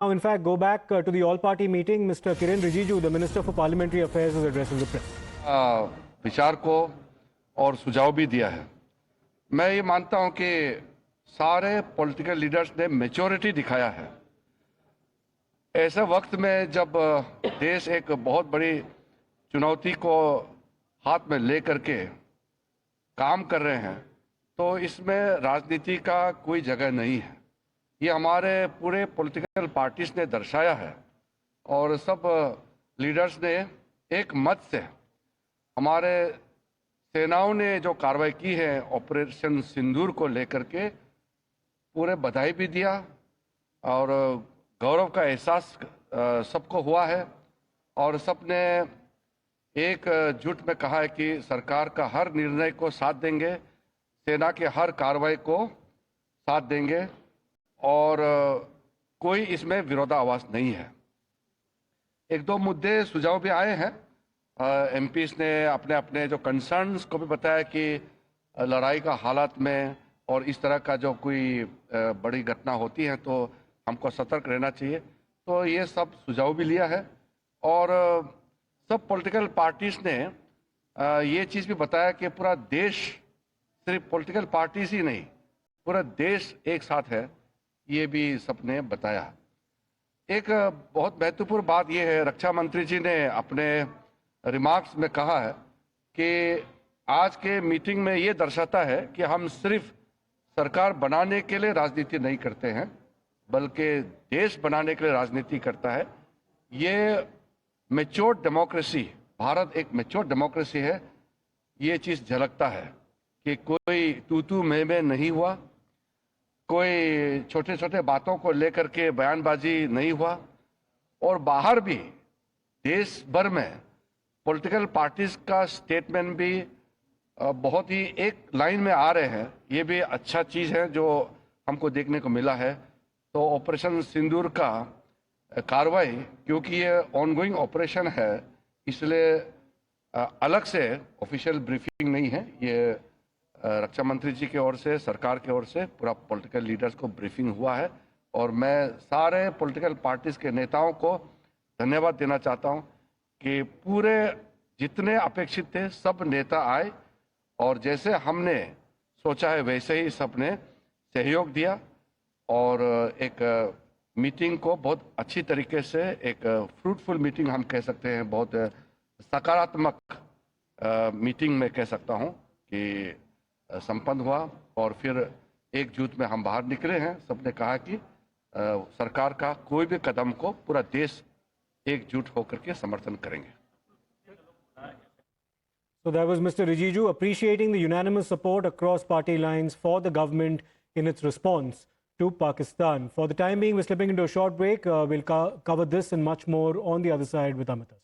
Now, in fact, go back to the all-party meeting. Mr. Kiren Rijiju, the Minister for Parliamentary Affairs, was addressing the press. विचार को और सुझाव भी दिया है। मैं ये मानता हूं कि सारे पॉलिटिकल लीडर्स ने मैच्योरिटी दिखाया है। ऐसे वक्त में जब देश एक बहुत बड़ी चुनौती को हाथ में लेकर के काम कर रहे हैं, तो इसमें राजनीति का कोई जगह नहीं है। ये हमारे पूरे पॉलिटिकल पार्टीज ने दर्शाया है और सब लीडर्स ने एक मत से हमारे सेनाओं ने जो कार्रवाई की है ऑपरेशन सिंदूर को लेकर के पूरे बधाई भी दिया और गौरव का एहसास सबको हुआ है और सबने एक जुट में कहा है कि सरकार का हर निर्णय को साथ देंगे, सेना के हर कार्रवाई को साथ देंगे और कोई इसमें विरोधाभास नहीं है। एक दो मुद्दे सुझाव भी आए हैं। एमपीज ने अपने अपने जो कंसर्न्स को भी बताया कि लड़ाई का हालात में और इस तरह का जो कोई बड़ी घटना होती है तो हमको सतर्क रहना चाहिए। तो ये सब सुझाव भी लिया है और सब पॉलिटिकल पार्टीज ने ये चीज़ भी बताया कि पूरा देश, सिर्फ पॉलिटिकल पार्टीज ही नहीं, पूरा देश एक साथ है, ये भी सबने बताया। एक बहुत महत्वपूर्ण बात यह है, रक्षा मंत्री जी ने अपने रिमार्क्स में कहा है कि आज के मीटिंग में ये दर्शाता है कि हम सिर्फ सरकार बनाने के लिए राजनीति नहीं करते हैं, बल्कि देश बनाने के लिए राजनीति करता है। ये मैच्योर डेमोक्रेसी, भारत एक मैच्योर डेमोक्रेसी है, ये चीज़ झलकता है कि कोई तू मैं नहीं हुआ, कोई छोटे छोटे बातों को लेकर के बयानबाजी नहीं हुआ और बाहर भी देश भर में पॉलिटिकल पार्टीज का स्टेटमेंट भी बहुत ही एक लाइन में आ रहे हैं। ये भी अच्छा चीज़ है जो हमको देखने को मिला है। तो ऑपरेशन सिंदूर का कार्रवाई, क्योंकि ये ऑनगोइंग ऑपरेशन है, इसलिए अलग से ऑफिशियल ब्रीफिंग नहीं है। ये रक्षा मंत्री जी की ओर से, सरकार की ओर से पूरा पॉलिटिकल लीडर्स को ब्रीफिंग हुआ है और मैं सारे पॉलिटिकल पार्टीज के नेताओं को धन्यवाद देना चाहता हूं कि पूरे जितने अपेक्षित थे सब नेता आए और जैसे हमने सोचा है वैसे ही सबने सहयोग दिया और एक मीटिंग को बहुत अच्छी तरीके से, एक फ्रूटफुल मीटिंग हम कह सकते हैं, बहुत सकारात्मक मीटिंग में कह सकता हूं कि संपन्न हुआ और फिर एकजुट में हम बाहर निकले हैं। सबने कहा कि सरकार का कोई भी कदम को पूरा देश एकजुट होकर के समर्थन करेंगे। So that was Mr. Rijiju appreciating the unanimous support across party lines for the government in its response to Pakistan. For the time being, we're slipping into a short break. We'll cover this and much more on the other side with Amita.